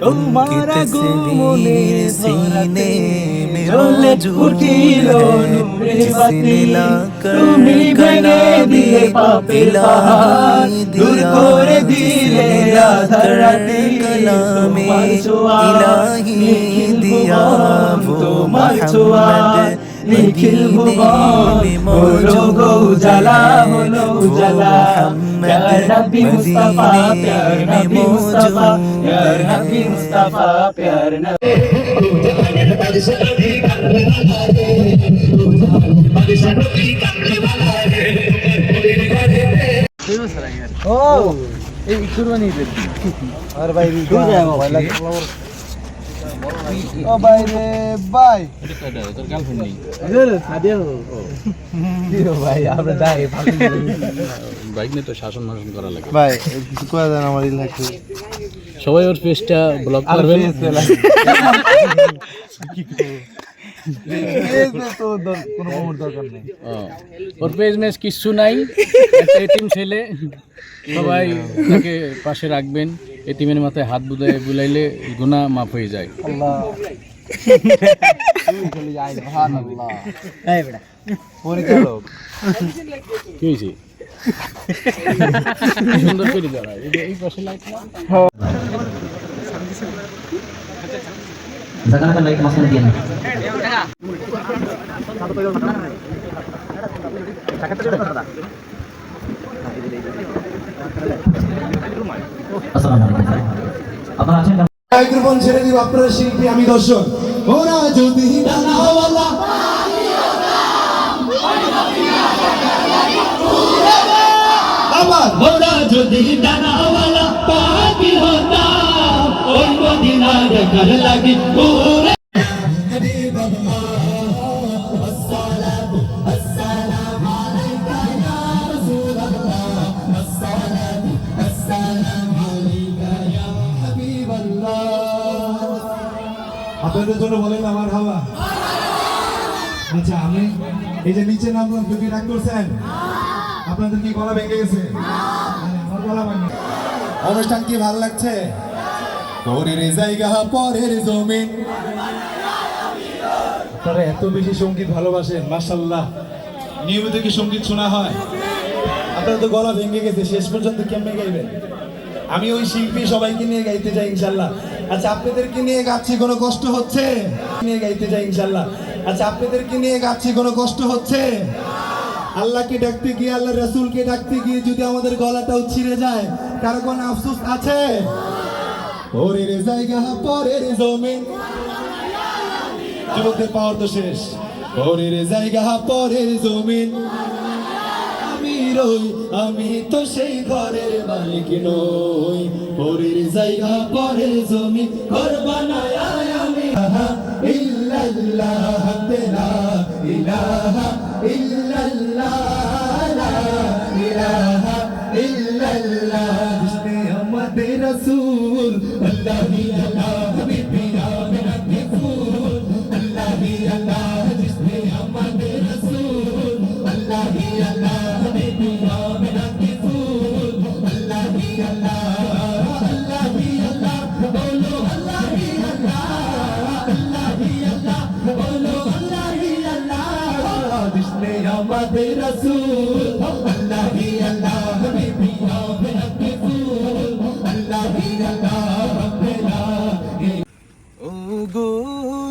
उनकी तस्वीर सीने में मौजूद है जिसने लाकर कलाम इलाही दिया लाकर कलाम इलाही दिया वो मोहम्मद निखिल में मौजूद उजाला होलो उजाला प्यार नबी मुस्तफा प्यार नबी मुस्तफा प्यार नबी मुस्तफा प्यार नबी ও ভাই রে ভাই বাইক নিয়ে তো শাসন মাসন করা লাগে ভাই কিছু করে দেন আমার ইলাকে সবাই ওর পেজটা ব্লক করবেন ওর পেজ মেজ কিচ্ছু নাই একটা এতিম ছেলে সবাই তাকে পাশে রাখবেন এতিমের মাথায় হাত বুলাইলে গুনাহ মাফ হয়ে যায় পরিচালক কি হয়েছে সুন্দর করে দাঁড়ায় এই পাশে লাইট না Sekarang lagi masuk lagi nih. Assalamualaikum. Apa aja microphone ছেড়ে দিব আপনারা শিল্পী আমি দর্শক ওরা যদি ডানাওয়ালা আবার ওরা যদি ডানাওয়ালা পাখি হতাম ওই মদিনা দেখার লাগে ওরে আপনাদের জন্য বলেন আমার হাওয়া আচ্ছা আমি এই যে নিচে নামলাম কেউ কি রাগ করছেন আপনাদের কি গলা ভেঙে গেছে আরে আমার গলা ভাঙে অনুষ্ঠান কি ভালো লাগছে পরের জায়গা পরের জমিন আপনারা এত বেশি সঙ্গীত ভালোবাসেন মাশাআল্লাহ নিয়মিত কি সঙ্গীত শোনা হয় আপনারা তো গলা ভেঙে গেছে শেষ পর্যন্ত কেমনে গাইবেন আমি ওই শিল্পী সবাইকে নিয়ে গাইতে চাই ইনশাআল্লাহ আচ্ছা আপনাদেরকে নিয়ে গাচ্ছি কোনো কষ্ট হচ্ছে নিয়ে গাইতে চাই ইনশাআল্লাহ আচ্ছা আপনাদেরকে নিয়ে গাচ্ছি কোনো কষ্ট হচ্ছে আল্লাহকে ডাকতে গিয়ে আল্লাহ রাসূলকে ডাকতে গিয়ে যদি আমাদের গলাটাও ছিঁড়ে যায় কারো কোনো আফসোস আছে পরের জায়গা পরের জমিন যুবকদের পাওয়ার তো শেষ পরের জায়গা পরের জমিন আমি তো সেই ঘরের মালিক নই পরের জায়গা পরের জমি ঘর বানায় আমি ইল্লাল্লাহ লা ইলাহা ইল্লাল্লাহ লা ইলাহা ইল্লাল্লাহ জিসনে আমাদের রাসূল আল্লাহ আল্লাহ হাবিবি আমিনাতে ফুল আল্লাহ আল্লাহ জিসনে আমাদের রাসূল আল্লাহ আল্লাহ আমাদের রাসূল আল্লাহ আল্লাহ হাবিবি আমিনাতে ফুল আল্লাহ আল্লাহ ও গো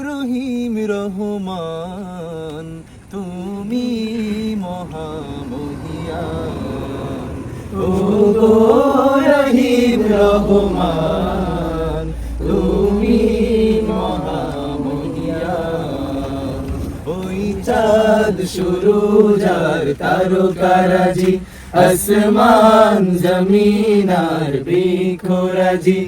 রহিম রহমান তুমি মহামহিয়ান ও গো রহিম রহমান তুমি মহামহিয়ান ওই চাঁদ সুরুজ আর তারকারাজি আসমান জমিন আর বৃক্ষরাজি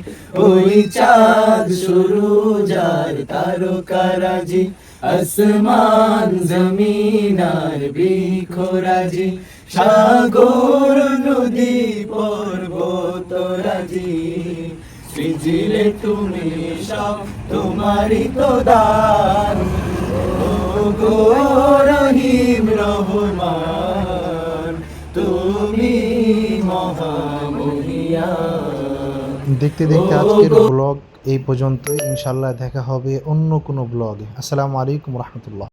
ওই চাঁদ সুরুজ আর তারকারাজি আসমান জমিন আর বৃক্ষরাজি সাগর নদী পর্বতরাজি সৃজিলে তুমি সব তোমারই তো দান ও গো রহিম রহমান তুমি মহামহিয়ান দেখতে দেখতে আজকের ব্লগ এই পর্যন্তই, ইনশাল্লাহ দেখা হবে অন্য কোনো ব্লগে। আসসালামু আলাইকুম রহমতুল্লাহ।